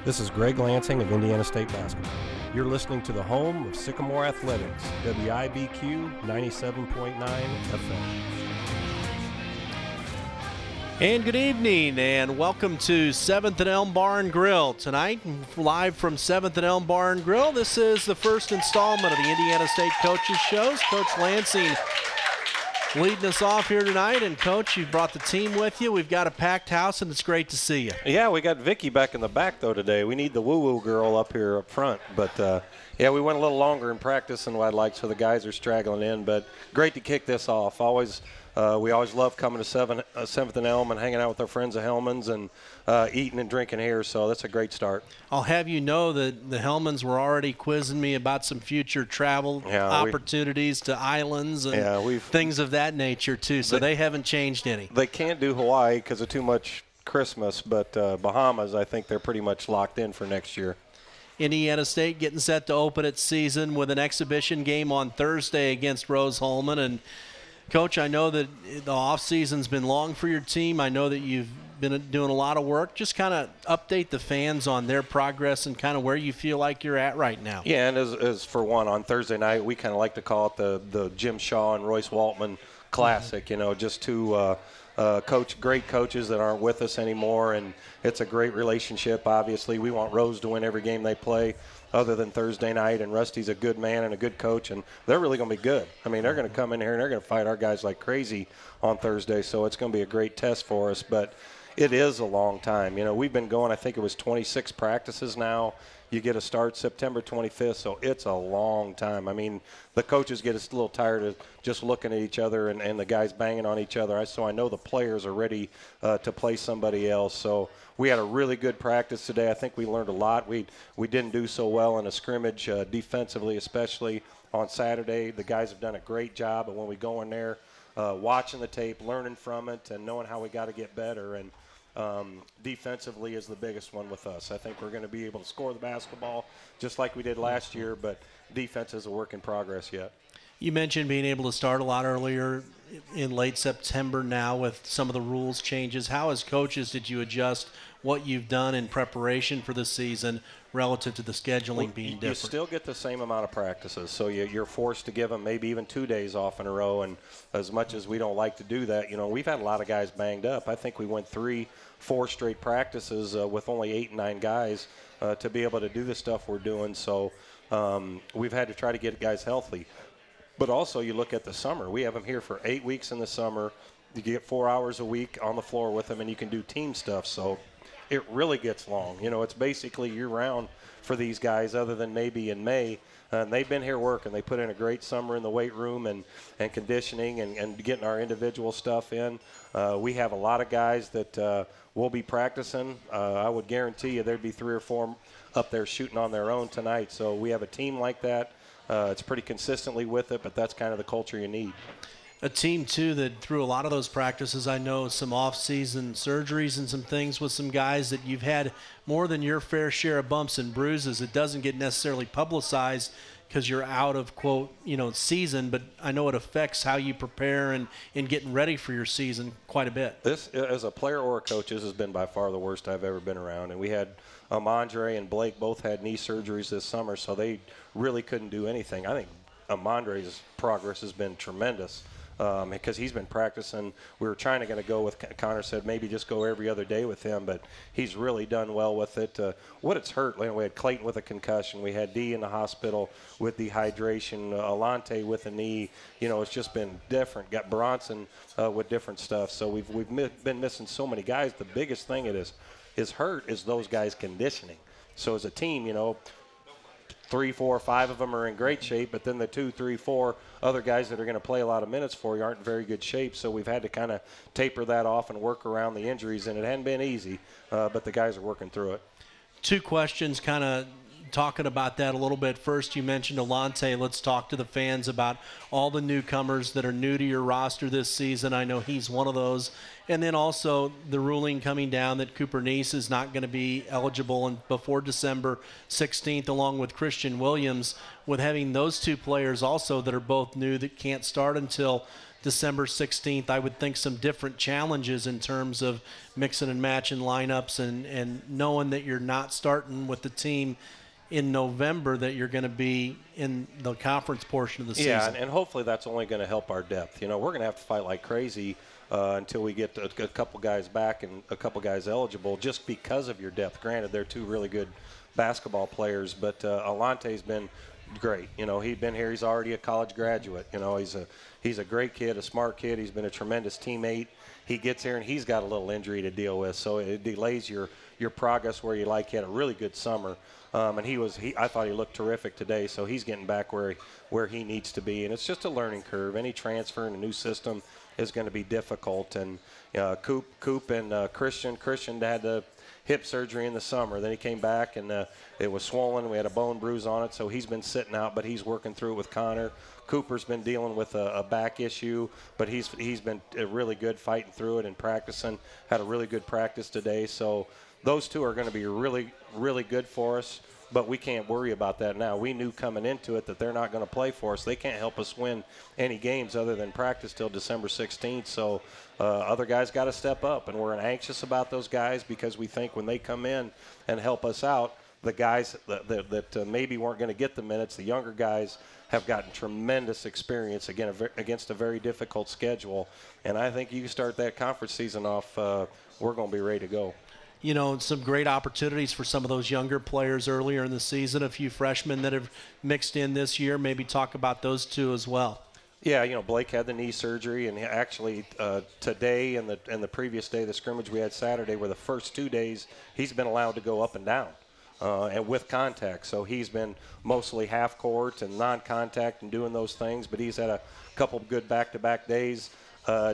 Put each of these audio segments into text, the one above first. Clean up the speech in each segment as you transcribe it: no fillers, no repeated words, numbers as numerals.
This is Greg Lansing of Indiana State Basketball. You're listening to the home of Sycamore Athletics, WIBQ 97.9 FM. And good evening, and welcome to 7th and Elm Bar and Grill. Tonight, live from 7th and Elm Bar and Grill, this is the first installment of the Indiana State Coaches Shows. Coach Lansing leading us off here tonight. And, Coach, you've brought the team with you. We've got a packed house, and it's great to see you. Yeah, we got Vicky back in the back, though, today. We need the woo-woo girl up here up front. But, yeah, we went a little longer in practice than what I'd like, so the guys are straggling in. But great to kick this off. We always love coming to 7th and Elm and hanging out with our friends at Hellman's and eating and drinking here, so that's a great start. I'll have you know that the Hellmans were already quizzing me about some future travel opportunities to islands and things of that nature, too, so they haven't changed any. They can't do Hawaii because of too much Christmas, but Bahamas, I think they're pretty much locked in for next year. Indiana State getting set to open its season with an exhibition game on Thursday against Rose-Hulman, and Coach, I know that the off-season's been long for your team. I know that you've been doing a lot of work. Just kind of update the fans on their progress and kind of where you feel like you're at right now. Yeah, and as for one, on Thursday night, we kind of like to call it the Jim Shaw and Royce Waltman Classic, you know, just two great coaches that aren't with us anymore, and it's a great relationship, obviously. We want Rose to win every game they play other than Thursday night, and Rusty's a good man and a good coach, and they're really going to be good. I mean, they're going to come in here and they're going to fight our guys like crazy on Thursday, so it's going to be a great test for us. But it is a long time. You know, we've been going, I think it was 26 practices now. You get a start September 25th, so it's a long time. I mean, the coaches get us a little tired of just looking at each other and the guys banging on each other. So I know the players are ready to play somebody else. So we had a really good practice today. I think we learned a lot. We didn't do so well in a scrimmage defensively, especially on Saturday. The guys have done a great job, and when we go in there, watching the tape, learning from it, and knowing how we got to get better. And defensively is the biggest one with us. I think we're going to be able to score the basketball just like we did last year, but defense is a work in progress yet. You mentioned being able to start a lot earlier in late September now with some of the rules changes. How, as coaches, did you adjust what you've done in preparation for the season relative to the scheduling being different? You still get the same amount of practices, so you're forced to give them maybe even 2 days off in a row, and as much as we don't like to do that, you know, we've had a lot of guys banged up. I think we went 3-4 straight practices with only 8 and 9 guys to be able to do the stuff we're doing, so we've had to try to get guys healthy. But also you look at the summer. We have them here for 8 weeks in the summer. You get 4 hours a week on the floor with them, and you can do team stuff, so it really gets long. You know, it's basically year-round for these guys other than maybe in May. And they've been here working. They put in a great summer in the weight room and conditioning and getting our individual stuff in. We have a lot of guys that will be practicing. I would guarantee you there'd be 3 or 4 up there shooting on their own tonight. So we have a team like that. It's pretty consistently with it, but that's kind of the culture you need. A team, too, that through a lot of those practices, I know some off-season surgeries and some things with some guys that you've had more than your fair share of bumps and bruises. It doesn't get necessarily publicized because you're out of, quote, you know, season, but I know it affects how you prepare and getting ready for your season quite a bit. This, as a player or a coach, this has been by far the worst I've ever been around. And we had Amandre and Blake both had knee surgeries this summer, so they really couldn't do anything. I think Amandre's progress has been tremendous. Because he's been practicing. We were trying to go with, Connor said maybe just go every other day with him, but he's really done well with it. What it's hurt, we had Clayton with a concussion. We had D in the hospital with dehydration, Alante with a knee. You know, it's just been different. Got Bronson with different stuff. So we've been missing so many guys. The biggest thing it is hurt is those guys conditioning. So as a team, you know, 3, 4, 5 of them are in great shape, but then the 2, 3, 4 other guys that are going to play a lot of minutes for you aren't in very good shape. So we've had to kind of taper that off and work around the injuries, and it hadn't been easy, but the guys are working through it. 2 questions kind of talking about that a little bit. First, you mentioned Alante. Let's talk to the fans about all the newcomers that are new to your roster this season. I know he's one of those. And then also the ruling coming down that Cooper Neese is not going to be eligible before December 16th, along with Christian Williams, with having those 2 players also that are both new that can't start until December 16th, I would think some different challenges in terms of mixing and matching lineups and knowing that you're not starting with the team in November, that you're going to be in the conference portion of the season. Yeah, and hopefully that's only going to help our depth. We're going to have to fight like crazy until we get a couple guys back and a couple guys eligible just because of your depth. Granted, they're two really good basketball players, but Alante's been great. He's been here. He's already a college graduate. He's a great kid, a smart kid. He's been a tremendous teammate. He gets here and he's got a little injury to deal with, so it delays your progress where you like. He had a really good summer. And I thought he looked terrific today, so he's getting back where he needs to be. And it's just a learning curve. Any transfer in a new system is going to be difficult. And Coop and Christian had the hip surgery in the summer. Then he came back, and it was swollen. We had a bone bruise on it, so he's been sitting out, but he's working through it with Connor. Cooper's been dealing with a back issue, but he's been really good fighting through it and practicing. Had a really good practice today. So those two are going to be really, really good for us, but we can't worry about that now. We knew coming into it that they're not going to play for us. They can't help us win any games other than practice till December 16th. So other guys got to step up, and we're anxious about those guys because we think when they come in and help us out, the guys that maybe weren't going to get the minutes, the younger guys, have gotten tremendous experience against a very difficult schedule. And I think you start that conference season off, we're going to be ready to go. Some great opportunities for some of those younger players earlier in the season, a few freshmen that have mixed in this year. Maybe talk about those two as well. Yeah, Blake had the knee surgery, and actually today and the previous day, the scrimmage we had Saturday, were the first 2 days he's been allowed to go up and down and with contact. So he's been mostly half court and non-contact and doing those things, but he's had a couple of good back-to-back days.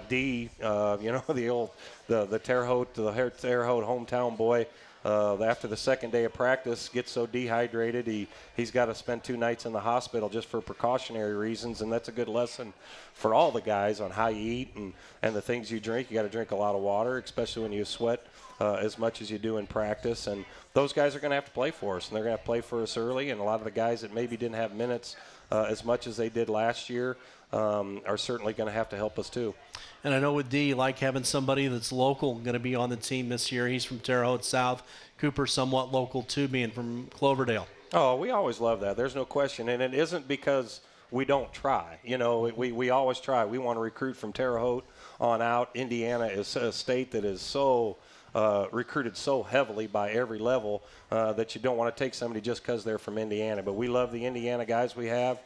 D, the Terre Haute hometown boy, after the second day of practice gets so dehydrated he's got to spend 2 nights in the hospital just for precautionary reasons, and that's a good lesson for all the guys on how you eat and the things you drink. You got to drink a lot of water, especially when you sweat as much as you do in practice, and those guys are going to have to play for us, and they're going to have to play for us early, and a lot of the guys that maybe didn't have minutes as much as they did last year are certainly going to have to help us too. And I know with D, you like having somebody that's local going to be on the team this year. He's from Terre Haute South. Cooper somewhat local too, being from Cloverdale. Oh, we always love that. There's no question. And it isn't because we don't try. We always try. We want to recruit from Terre Haute on out. Indiana is a state that is so recruited so heavily by every level that you don't want to take somebody just because they're from Indiana. But we love the Indiana guys we have.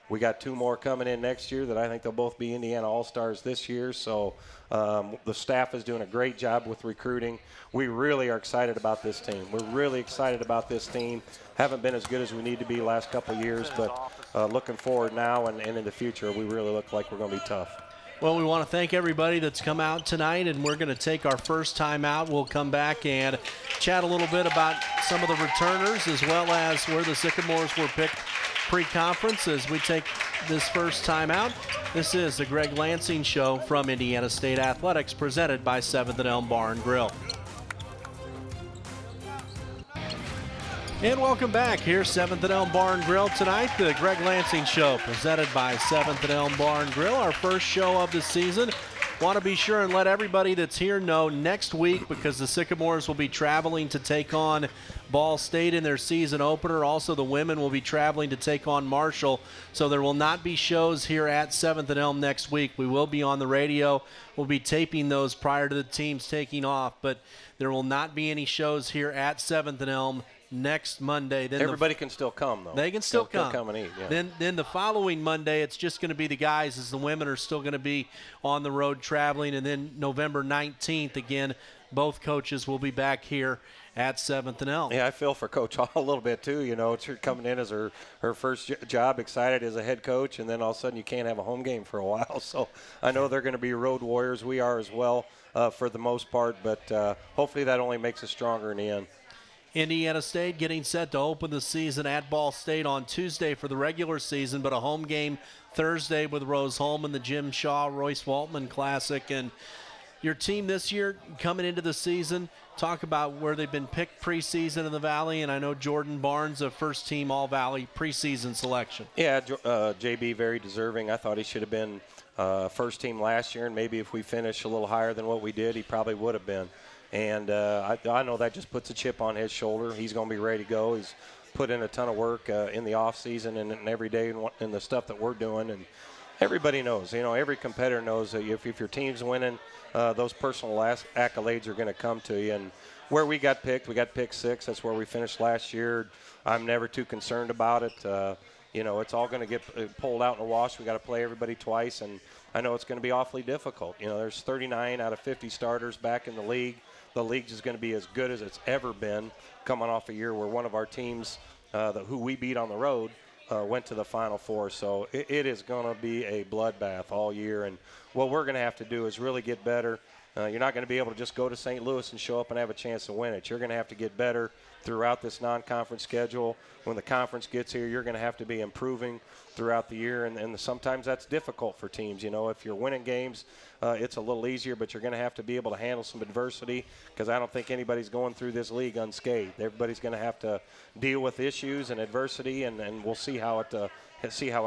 We got 2 more coming in next year that I think they'll both be Indiana All-Stars this year. So the staff is doing a great job with recruiting. We really are excited about this team. We're really excited about this team. Haven't been as good as we need to be the last couple of years, but looking forward now and in the future, we really look like we're going to be tough. Well, we want to thank everybody that's come out tonight, and we're going to take our first time out. We'll come back and chat a little bit about some of the returners as well as where the Sycamores were picked pre-conference as we take this first time out. This is the Greg Lansing Show from Indiana State Athletics, presented by 7th and Elm Bar and Grill. And welcome back. Here's 7th and Elm Bar and Grill tonight. The Greg Lansing Show, presented by 7th and Elm Bar and Grill, our first show of the season. Want to be sure and let everybody that's here know next week, because the Sycamores will be traveling to take on Ball State in their season opener. Also, the women will be traveling to take on Marshall. So there will not be shows here at 7th and Elm next week. We will be on the radio. We'll be taping those prior to the teams taking off, but there will not be any shows here at 7th and Elm next Monday. Then everybody can still come, though. They can still come. Come and eat, yeah. Then the following Monday, it's just going to be the guys, as the women are still going to be on the road traveling. And then November 19th, again, both coaches will be back here at 7th and Elm. Yeah, I feel for Coach Hall a little bit, too. It's her coming in as her first job, excited as a head coach, and then all of a sudden you can't have a home game for a while. So I know they're going to be road warriors. We are as well for the most part, but hopefully that only makes us stronger in the end. Indiana State getting set to open the season at Ball State on Tuesday for the regular season, but a home game Thursday with Rose-Hulman, the Jim Shaw, Royce Waltman Classic. And Your team this year coming into the season, talk about where they've been picked preseason in the Valley, and I know Jordan Barnes, a first-team All-Valley preseason selection. Yeah, JB, very deserving. I thought he should have been first team last year, and maybe if we finish a little higher than what we did, he probably would have been. And I know that just puts a chip on his shoulder. He's going to be ready to go. He's put in a ton of work in the off season and every day in the stuff that we're doing. And everybody knows, every competitor knows that if your team's winning, those personal accolades are going to come to you. And where we got picked 6. That's where we finished last year. I'm never too concerned about it. It's all going to get pulled out in the wash. We got to play everybody twice, and I know it's going to be awfully difficult. There's 39 out of 50 starters back in the league. The league is going to be as good as it's ever been, coming off a year where one of our teams, who we beat on the road, went to the Final Four. So it is going to be a bloodbath all year, and what we're going to have to do is really get better. You're not going to be able to just go to St. Louis and show up and have a chance to win it. You're going to have to get better throughout this non-conference schedule. When the conference gets here, you're going to have to be improving throughout the year, and sometimes that's difficult for teams. If you're winning games, it's a little easier, but you're going to have to be able to handle some adversity, because I don't think anybody's going through this league unscathed. Everybody's going to have to deal with issues and adversity, and we'll see how it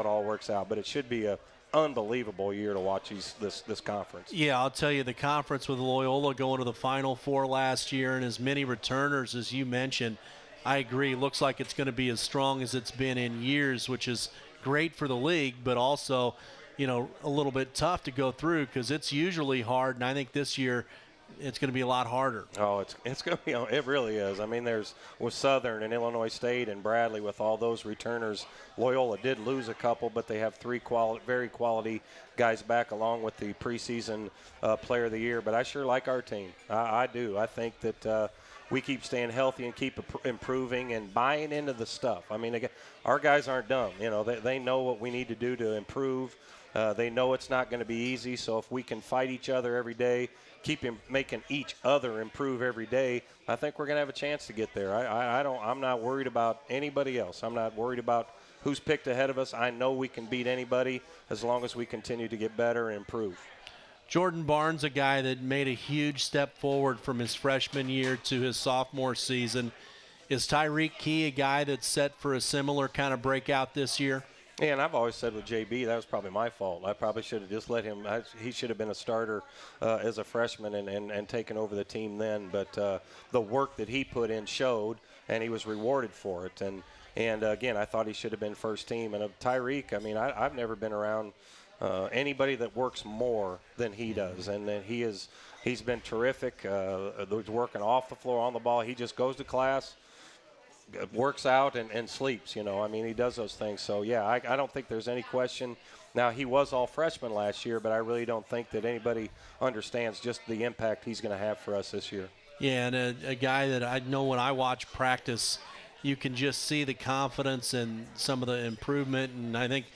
all works out. But it should be a unbelievable year to watch this conference. Yeah, I'll tell you, the conference with Loyola going to the Final Four last year and as many returners as you mentioned, I agree. Looks like it's going to be as strong as it's been in years, which is great for the league, but also, a little bit tough to go through because it's usually hard, and I think this year it's going to be a lot harder. Oh, it's going to be. It really is. I mean, there's with Southern and Illinois State and Bradley with all those returners. Loyola did lose a couple, but they have 3 very quality guys back, along with the preseason Player of the Year. But I sure like our team. I do. I think that we keep staying healthy and keep improving and buying into the stuff. I mean, our guys aren't dumb. They know what we need to do to improve. They know it's not going to be easy. So if we can fight each other every day, keep making each other improve every day, I think we're going to have a chance to get there. I'm not worried about anybody else. I'm not worried about who's picked ahead of us. I know we can beat anybody as long as we continue to get better and improve. Jordan Barnes, a guy that made a huge step forward from his freshman year to his sophomore season. Is Tyreek Key a guy that's set for a similar kind of breakout this year? Yeah, and I've always said with JB, that was probably my fault. I probably should have just let him. He should have been a starter as a freshman and taken over the team then. But the work that he put in showed, and he was rewarded for it. And again, I thought he should have been first team. And of Tyreek, I mean, I've never been around anybody that works more than he does. And then he's been terrific. He's working off the floor, on the ball. He just goes to class, works out, and sleeps. I mean, he does those things. So yeah, I don't think there's any question. Now, he was all freshman last year, but I really don't think that anybody understands just the impact he's going to have for us this year. Yeah, and a guy that I know when I watch practice, you can just see the confidence and some of the improvement. And I think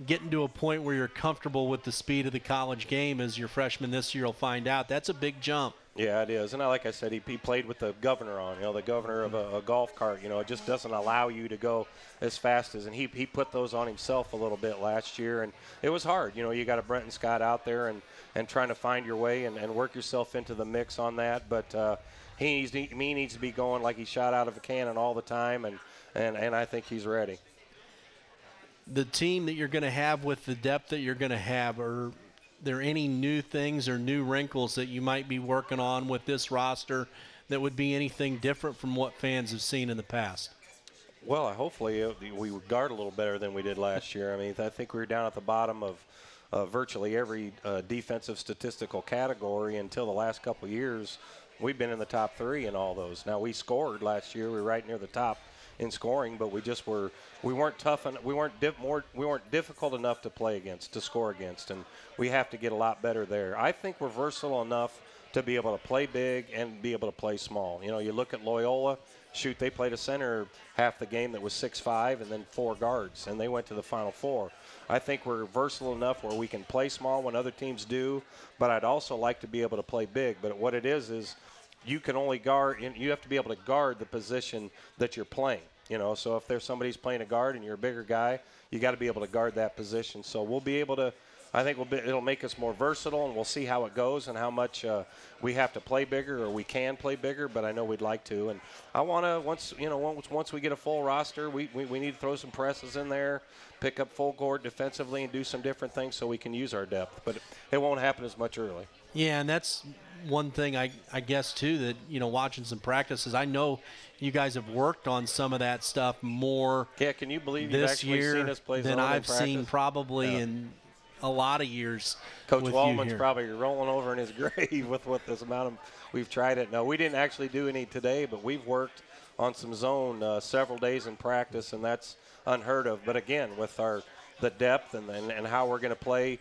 getting to a point where you're comfortable with the speed of the college game as your freshman this year will find out, that's a big jump. Yeah, it is. And like I said, he played with the governor on, the governor of a golf cart. It just doesn't allow you to go as fast as, and he put those on himself a little bit last year, and it was hard. You got a Brenton Scott out there and trying to find your way and work yourself into the mix on that. But he needs to be going like he shot out of a cannon all the time, and I think he's ready. The team that you're going to have with the depth that you're going to have, are there any new things or new wrinkles that you might be working on with this roster that would be anything different from what fans have seen in the past? Well, hopefully we would guard a little better than we did last year. I mean, I think we were down at the bottom of virtually every defensive statistical category until the last couple of years. We've been in the top 3 in all those. Now, we scored last year. We were right near the top in scoring, but we weren't tough and we weren't difficult enough to play against, to score against, and we have to get a lot better there. I think we're versatile enough to be able to play big and be able to play small. You look at Loyola, they played a center half the game that was 6'5" and then 4 guards, and they went to the Final Four. I think we're versatile enough where we can play small when other teams do, but I'd also like to be able to play big. But what it is you can only guard, you have to be able to guard the position that you're playing. So if there's somebody's playing a guard and you're a bigger guy, you got to be able to guard that position. So we'll be able to I think it'll make us more versatile, and we'll see how it goes and how much we have to play bigger or we can play bigger. But I know we'd like to, and I want to once we get a full roster, we need to throw some presses in there, pick up full court defensively, and do some different things so we can use our depth. But it won't happen as much early. Yeah, and that's one thing I guess too that watching some practices, I know you guys have worked on some of that stuff more. Yeah, can you believe you've this actually year seen us play than zone in I've practice? seen probably in a lot of years. Coach with Waldman's you probably rolling over in his grave with this amount of we've tried it. No, we didn't actually do any today, but we've worked on some zone several days in practice, and that's unheard of. But again, with the depth and how we're going to play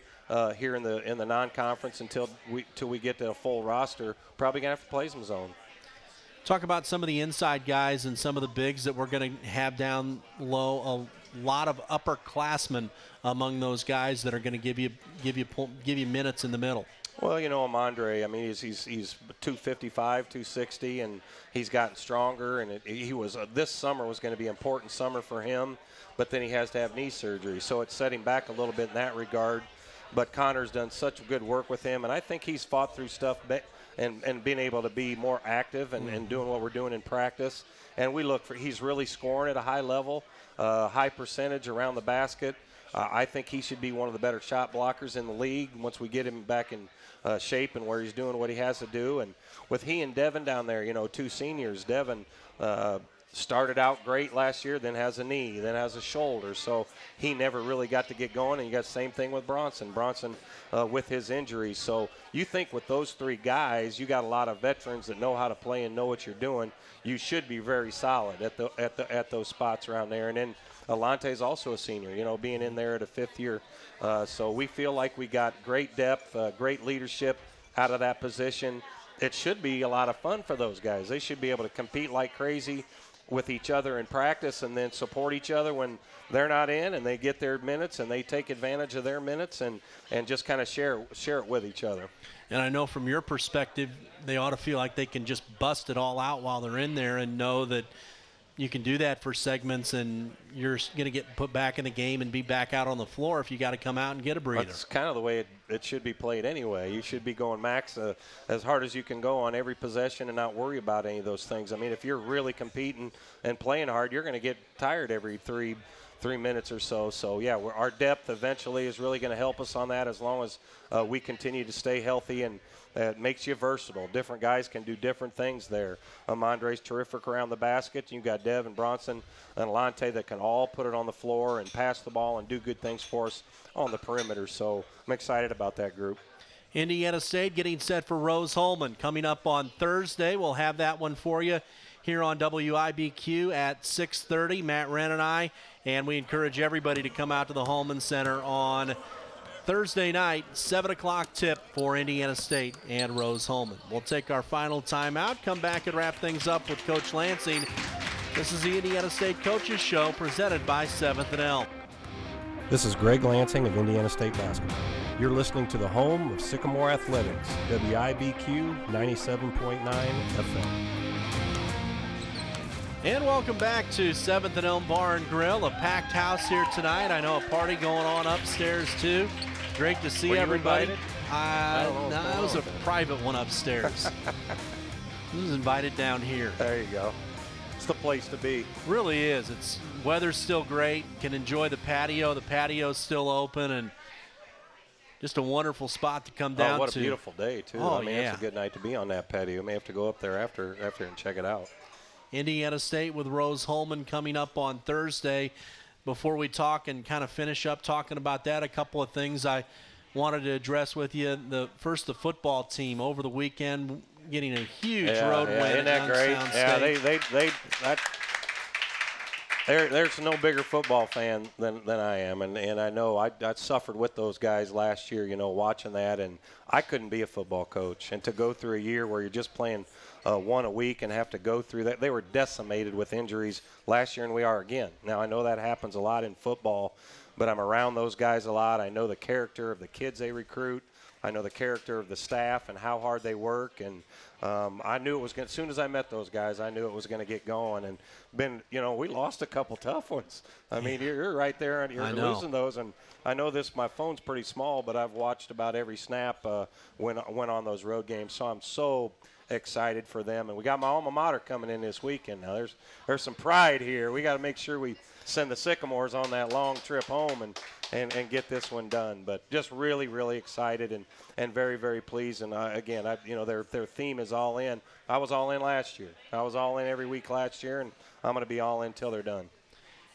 here in the non-conference until we get to a full roster, probably going to have to play some zone. Talk about some of the inside guys and some of the bigs that we're going to have down low. A lot of upperclassmen among those guys that are going to give you minutes in the middle. Well, Amandre, I mean, he's 255, 260, and he's gotten stronger. And this summer was going to be an important summer for him, but then he has to have knee surgery, so it's set him back a little bit in that regard. But Connor's done such good work with him, and I think he's fought through stuff and being able to be more active and doing what we're doing in practice. And he's really scoring at a high level, high percentage around the basket. I think he should be one of the better shot blockers in the league once we get him back in shape and where he's doing what he has to do. And with he and Devin down there, two seniors, Devin started out great last year, then has a knee, then has a shoulder. So he never really got to get going. And you got the same thing with Bronson. Bronson with his injuries. So you think with those three guys, you got a lot of veterans that know how to play and know what you're doing. You should be very solid at those spots around there. And then Alante's also a senior, being in there at a fifth year. So we feel like we got great depth, great leadership out of that position. It should be a lot of fun for those guys. They should be able to compete like crazy with each other in practice and then support each other when they're not in, and they get their minutes and they take advantage of their minutes and just kind of share it with each other. And I know from your perspective, they ought to feel like they can just bust it all out while they're in there and know that you can do that for segments, and you're going to get put back in the game and be back out on the floor if you got to come out and get a breather. That's kind of the way it should be played anyway. You should be going max as hard as you can go on every possession and not worry about any of those things. I mean, if you're really competing and playing hard, you're going to get tired every three minutes or so. So, yeah, our depth eventually is really going to help us on that as long as we continue to stay healthy, and it makes you versatile. Different guys can do different things there. Amandre's terrific around the basket. You've got Dev and Bronson and Alante that can all put it on the floor and pass the ball and do good things for us on the perimeter. So I'm excited about that group. Indiana State getting set for Rose-Hulman coming up on Thursday. We'll have that one for you here on WIBQ at 6:30. Matt Wren and we encourage everybody to come out to the Hulman Center on Thursday night, 7 o'clock tip for Indiana State and Rose-Hulman. We'll take our final timeout, come back and wrap things up with Coach Lansing. This is the Indiana State Coaches Show presented by 7th and L. This is Greg Lansing of Indiana State Basketball. You're listening to the home of Sycamore Athletics, WIBQ 97.9 FM. And welcome back to 7th and Elm Bar and Grill, a packed house here tonight. I know a party going on upstairs too. Great to see everybody. No, it was a private one upstairs. I was invited down here. There you go. It's the place to be. Really is. Weather's still great. Can enjoy the patio. The patio's still open, and just a wonderful spot to come down to. Oh, what a beautiful day too. Oh, I mean, yeah. It's a good night to be on that patio. May have to go up there after and check it out. Indiana State with Rose-Hulman coming up on Thursday. Before we talk and kind of finish up talking about that, a couple of things I wanted to address with you. The football team over the weekend getting a huge road win. Isn't that great? Yeah, there's no bigger football fan than I am, and I know I suffered with those guys last year, watching that, and I couldn't be a football coach. And to go through a year where you're just playing one a week and have to go through that, they were decimated with injuries last year, and we are again. Now, I know that happens a lot in football, but I'm around those guys a lot. I know the character of the kids they recruit. I know the character of the staff and how hard they work. And I knew it was going. As soon as I met those guys, I knew it was going to get going. And we lost a couple tough ones. I mean, you're right there, and you're losing those. And I know my phone's pretty small, but I've watched about every snap when I went on those road games. So I'm so excited for them. And we got my alma mater coming in this weekend. Now there's some pride here. We got to make sure we send the Sycamores on that long trip home and get this one done. But just really, really excited and very, very pleased. And again, their theme is all in. I was all in last year. I was all in every week last year, and I'm going to be all in until they're done.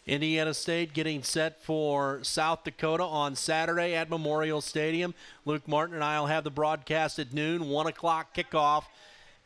Indiana State getting set for South Dakota on Saturday at Memorial Stadium. Luke Martin and I will have the broadcast at noon, 1 o'clock kickoff.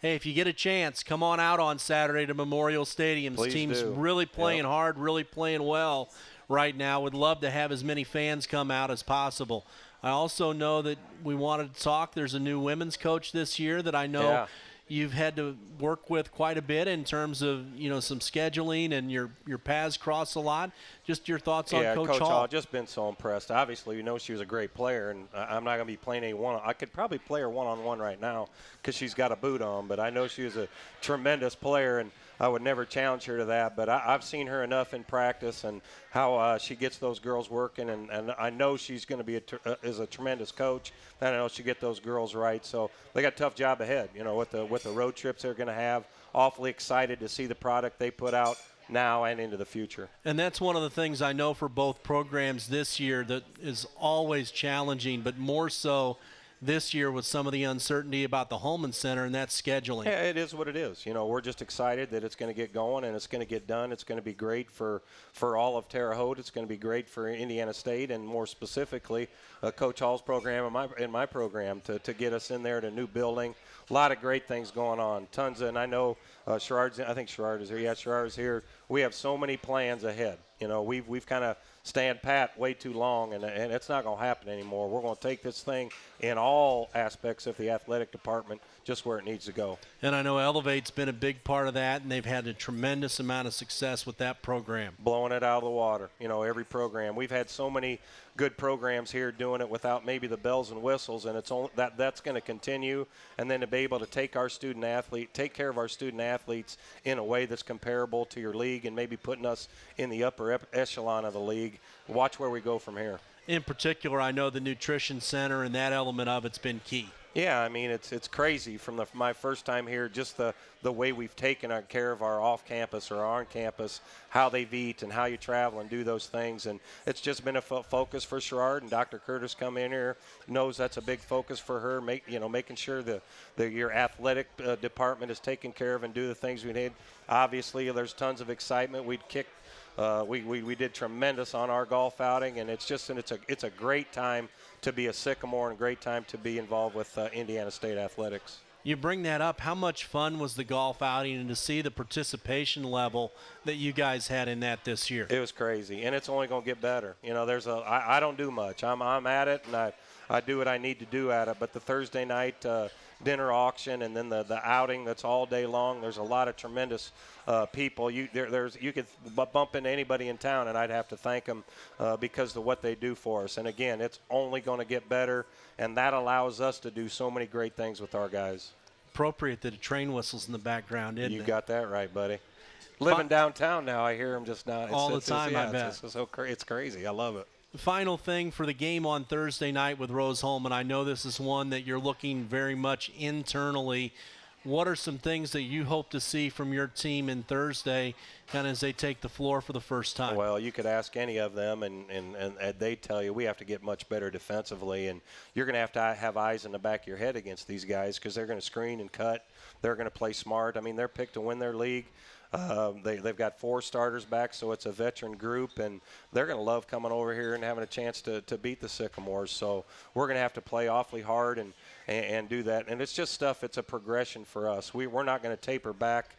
Hey, if you get a chance, come on out on Saturday to Memorial Stadium. This team's really playing hard, really playing well right now. Would love to have as many fans come out as possible. I also know that we wanted to talk. There's a new women's coach this year that I know you've had to work with quite a bit in terms of, some scheduling, and your paths cross a lot. Just your thoughts on Coach Hall. I've just been so impressed. Obviously, she was a great player, and I'm not going to be playing any one. I could probably play her one-on-one right now because she's got a boot on, but I know she was a tremendous player, and I would never challenge her to that. But I've seen her enough in practice and how she gets those girls working, and I know she's going to be is a tremendous coach. And I know she'll get those girls right. So they got a tough job ahead, with the road trips they're going to have. Awfully excited to see the product they put out now and into the future. And that's one of the things I know for both programs this year that is always challenging, but more so this year with some of the uncertainty about the Holman Center, and that's scheduling. Yeah, it is what it is. We're just excited that it's going to get going and it's going to get done. It's going to be great for all of Terre Haute. It's going to be great for Indiana State, and more specifically, Coach Hall's program and my program to get us in there at a new building. A lot of great things going on. Tons of, and I know Sherrard's. I think Sherrard is here. Yeah, Sherrard's here. We have so many plans ahead. We've kind of stand pat way too long, and it's not going to happen anymore. We're going to take this thing in all aspects of the athletic department just where it needs to go. And I know Elevate's been a big part of that, and they've had a tremendous amount of success with that program. Blowing it out of the water, every program. We've had so many good programs here doing it without maybe the bells and whistles, and it's only that's going to continue. And then to be able to take care of our student athletes in a way that's comparable to your league, and maybe putting us in the upper echelon of the league. Watch where we go from here. In particular, I know the nutrition center and that element of it's been key. Yeah, I mean, it's crazy from my first time here, just the way we've taken care of our off-campus or on-campus, how they've eat and how you travel and do those things. And it's just been a focus for Sherrard, and Dr. Curtis come in here, knows that's a big focus for her, making sure that your athletic department is taken care of and do the things we need. Obviously, there's tons of excitement. We did tremendous on our golf outing, and it's a great time to be a Sycamore and a great time to be involved with Indiana State athletics. You bring that up. How much fun was the golf outing, and to see the participation level that you guys had in that this year? It was crazy, and it's only going to get better. I don't do much. I'm at it, and I do what I need to do at it. But the Thursday night dinner auction, and then the outing that's all day long, there's a lot of tremendous people. You could bump into anybody in town, and I'd have to thank them because of what they do for us. And again, it's only going to get better, and that allows us to do so many great things with our guys. Appropriate that the train whistles in the background, isn't it? You got that right, buddy. Living downtown now, I hear them just now. All the time, I bet. It's crazy. I love it. The final thing for the game on Thursday night with Rose-Hulman, I know this is one that you're looking very much internally. What are some things that you hope to see from your team in Thursday kind of as they take the floor for the first time? Well, you could ask any of them, and they tell you we have to get much better defensively, and you're going to have eyes in the back of your head against these guys because they're going to screen and cut. They're going to play smart. I mean, they're picked to win their league. They've got 4 starters back, so it's a veteran group, and they're going to love coming over here and having a chance to beat the Sycamores. So we're going to have to play awfully hard and do that. And it's just stuff, it's a progression for us. We're not going to taper back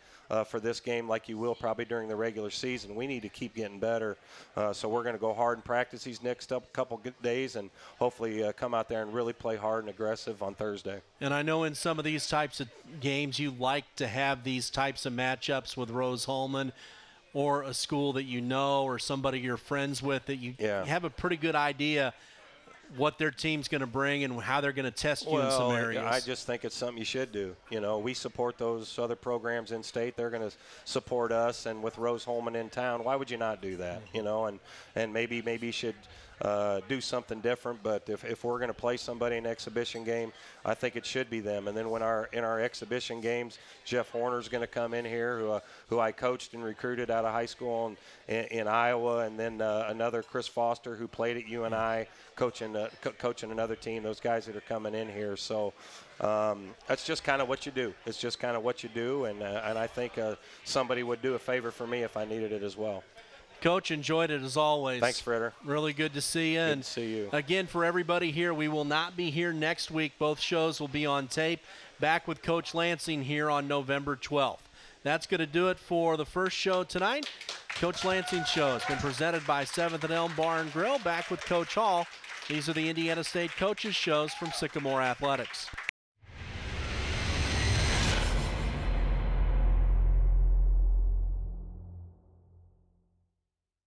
for this game like you will probably during the regular season. We need to keep getting better. So we're going to go hard and practice these next couple days and hopefully come out there and really play hard and aggressive on Thursday. And I know in some of these types of games you like to have these types of matchups with Rose-Hulman or a school that you know or somebody you're friends with that you have a pretty good idea what their team's going to bring and how they're going to test you in some areas? I just think it's something you should do. We support those other programs in state. They're going to support us, and with Rose Holman in town, why would you not do that? And maybe you should do something different. But if we're going to play somebody in an exhibition game, I think it should be them. And then in our exhibition games, Jeff Horner's going to come in here, who I coached and recruited out of high school in Iowa, and then another Chris Foster who played at UNI, coaching another team. Those guys that are coming in here. So that's just kind of what you do. It's just kind of what you do, and I think somebody would do a favor for me if I needed it as well. Coach, enjoyed it as always. Thanks, Fritter. Really good to see you. Good to see you. Again, for everybody here, we will not be here next week. Both shows will be on tape. Back with Coach Lansing here on November 12th. That's going to do it for the first show tonight. Coach Lansing Show has been presented by 7th and Elm Bar and Grill. Back with Coach Hall. These are the Indiana State Coaches Shows from Sycamore Athletics.